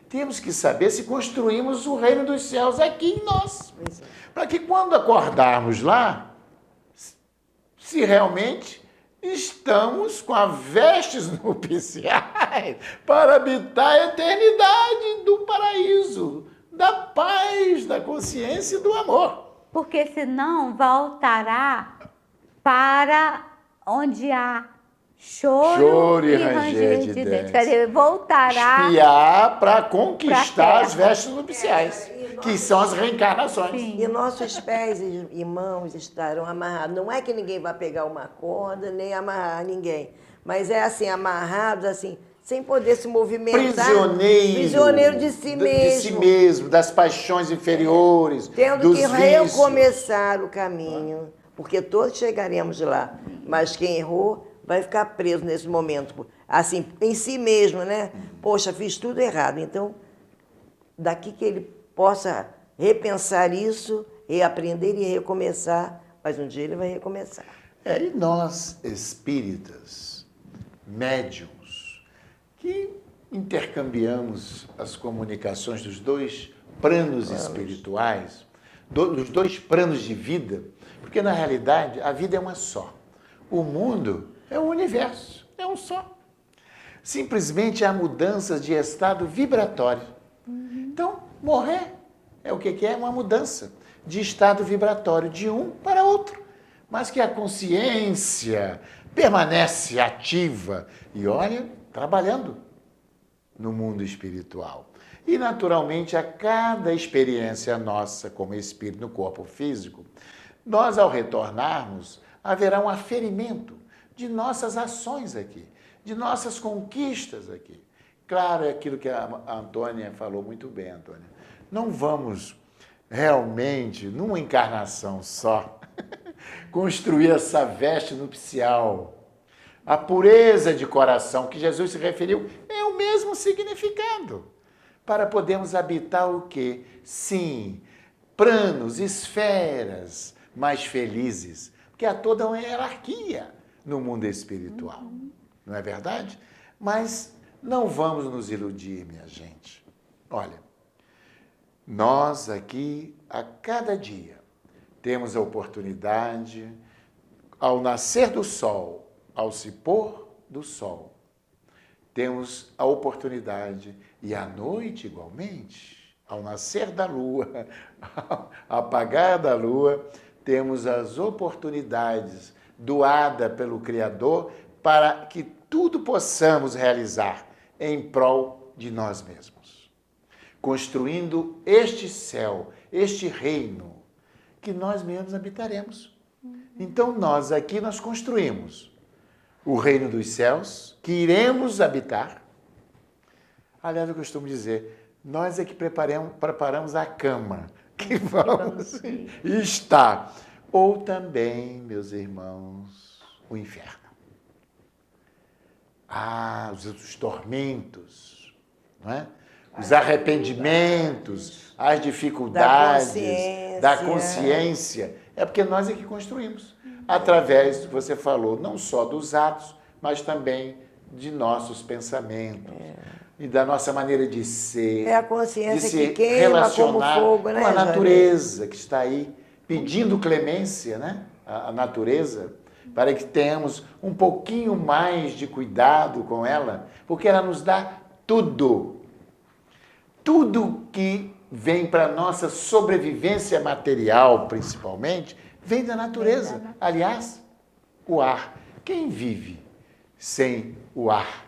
S2: temos que saber se construímos o reino dos céus aqui em nós. Para que quando acordarmos lá, se realmente estamos com as vestes nupciais para habitar a eternidade do paraíso, da paz, da consciência e do amor.
S6: Porque senão voltará para onde há choro e ranger de dentes. Quer dizer, voltará...
S2: Espiar para conquistar as vestes nupciais, que são as reencarnações.
S3: E nossos pés e mãos estarão amarrados. Não é que ninguém vai pegar uma corda, nem amarrar ninguém. Mas é assim, amarrados, assim, sem poder se movimentar. Prisioneiro de si mesmo.
S2: De si mesmo, das paixões inferiores,
S3: Tendo
S2: dos
S3: que
S2: vícios.
S3: recomeçar o caminho. Porque todos chegaremos lá. Mas quem errou vai ficar preso nesse momento. Assim, em si mesmo, né? Poxa, fiz tudo errado. Então, daqui que ele possa repensar isso, reaprender e recomeçar, mas um dia ele vai recomeçar.
S2: E nós, espíritas, médiums, que intercambiamos as comunicações dos dois planos espirituais, dos dois planos de vida, porque na realidade a vida é uma só. O mundo é o universo, é um só. Simplesmente há mudanças de estado vibratório. Então, morrer é o que é? Uma mudança de estado vibratório de um para outro. Mas que a consciência permanece ativa e, olha, trabalhando no mundo espiritual. E, naturalmente, a cada experiência nossa como espírito no corpo físico, nós, ao retornarmos, haverá um aferimento de nossas ações aqui, de nossas conquistas aqui. Claro, é aquilo que a Antônia falou muito bem, Antônia. Não vamos realmente, numa encarnação só, construir essa veste nupcial. A pureza de coração que Jesus se referiu é o mesmo significado. Para podermos habitar o quê? Sim, planos, esferas mais felizes. Porque há toda uma hierarquia no mundo espiritual. Não é verdade? Mas não vamos nos iludir, minha gente. Olha, nós aqui, a cada dia, temos a oportunidade, ao nascer do sol, ao se pôr do sol, temos a oportunidade, e à noite igualmente, ao nascer da lua, ao apagar da lua, temos as oportunidades doadas pelo Criador para que tudo possamos realizar em prol de nós mesmos, construindo este céu, este reino, que nós mesmos habitaremos. Então nós aqui nós construímos o reino dos céus, que iremos habitar. Aliás, eu costumo dizer, nós é que preparamos a cama, que vamos estar. Ou também, meus irmãos, o inferno. Os tormentos, não é? Os arrependimentos, as dificuldades da consciência. É porque nós é que construímos. Através, você falou, não só dos atos, mas também de nossos pensamentos. E da nossa maneira de ser.
S3: É a consciência
S2: de se
S3: que queima
S2: relacionar
S3: como fogo, né,
S2: com a natureza que está aí, pedindo clemência, né? A natureza, para que tenhamos um pouquinho mais de cuidado com ela, porque ela nos dá tudo. Tudo que vem para a nossa sobrevivência material, principalmente, vem da natureza. Aliás, o ar. Quem vive sem o ar?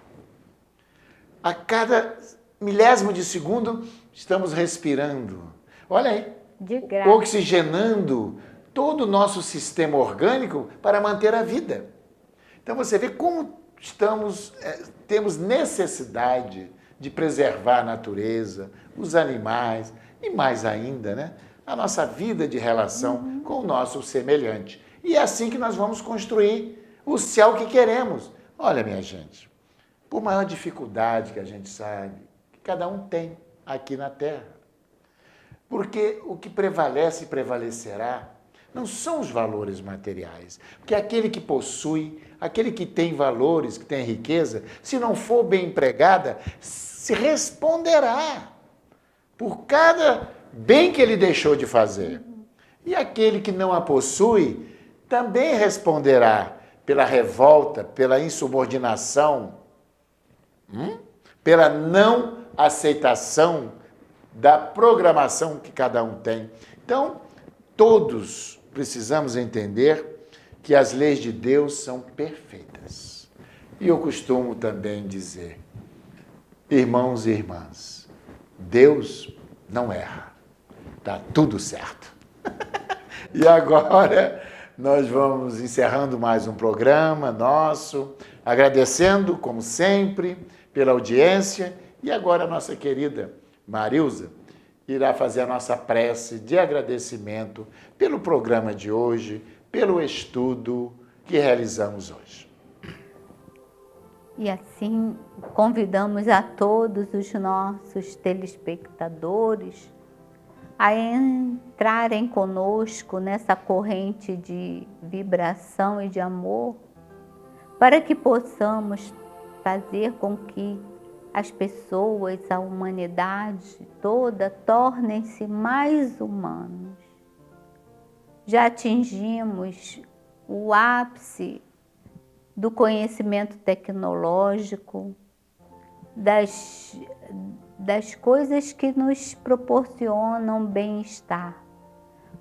S2: A cada milésimo de segundo, estamos respirando. Olha aí.
S6: De graça.
S2: Oxigenando todo o nosso sistema orgânico para manter a vida. Então você vê como temos necessidade de preservar a natureza, os animais e mais ainda, né? A nossa vida de relação com o nosso semelhante. E é assim que nós vamos construir o céu que queremos. Olha, minha gente, por maior dificuldade que a gente sabe, que cada um tem aqui na Terra, porque o que prevalece e prevalecerá não são os valores materiais. Porque aquele que possui, aquele que tem valores, que tem riqueza, se não for bem empregada, se responderá por cada bem que ele deixou de fazer. E aquele que não a possui, também responderá pela revolta, pela insubordinação, pela não aceitação da programação que cada um tem. Então, todos precisamos entender que as leis de Deus são perfeitas. E eu costumo também dizer, irmãos e irmãs, Deus não erra, está tudo certo. E agora nós vamos encerrando mais um programa nosso, agradecendo, como sempre, pela audiência, e agora a nossa querida Marilza irá fazer a nossa prece de agradecimento pelo programa de hoje, pelo estudo que realizamos hoje.
S6: E assim convidamos a todos os nossos telespectadores a entrarem conosco nessa corrente de vibração e de amor, para que possamos fazer com que as pessoas, a humanidade toda, tornem-se mais humanos. Já atingimos o ápice do conhecimento tecnológico, das coisas que nos proporcionam bem-estar,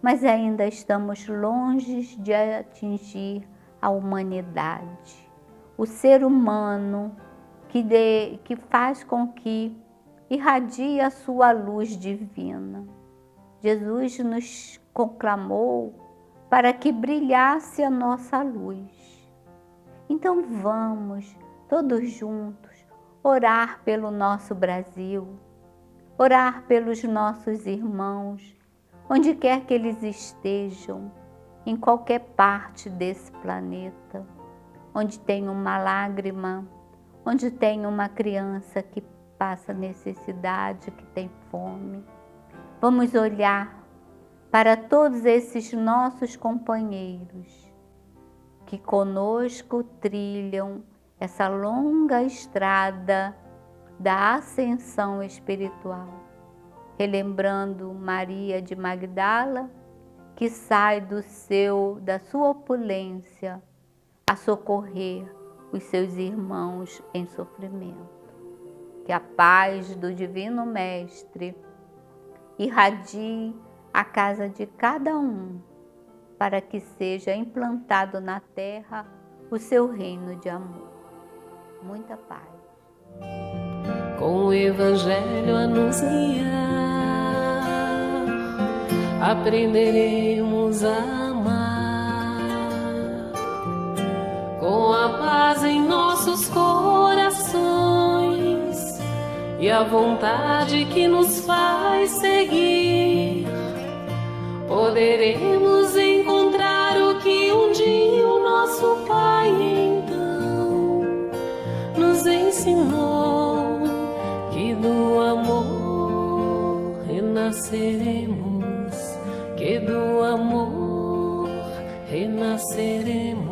S6: mas ainda estamos longe de atingir a humanidade, o ser humano que faz com que irradie a sua luz divina. Jesus nos conclamou para que brilhasse a nossa luz. Então vamos, todos juntos, orar pelo nosso Brasil, orar pelos nossos irmãos, onde quer que eles estejam, em qualquer parte desse planeta, onde tem uma lágrima, onde tem uma criança que passa necessidade, que tem fome. Vamos olhar para todos esses nossos companheiros que conosco trilham essa longa estrada da ascensão espiritual, relembrando Maria de Magdala, que sai da sua opulência a socorrer os seus irmãos em sofrimento. Que a paz do Divino Mestre irradie a casa de cada um, para que seja implantado na terra o seu reino de amor. Muita paz.
S1: Com o Evangelho a nos guiar, aprenderemos a amar. Com a paz em nossos corações e a vontade que nos faz seguir, poderemos encontrar o que um dia o nosso Pai então nos ensinou, que do amor renasceremos, que do amor renasceremos.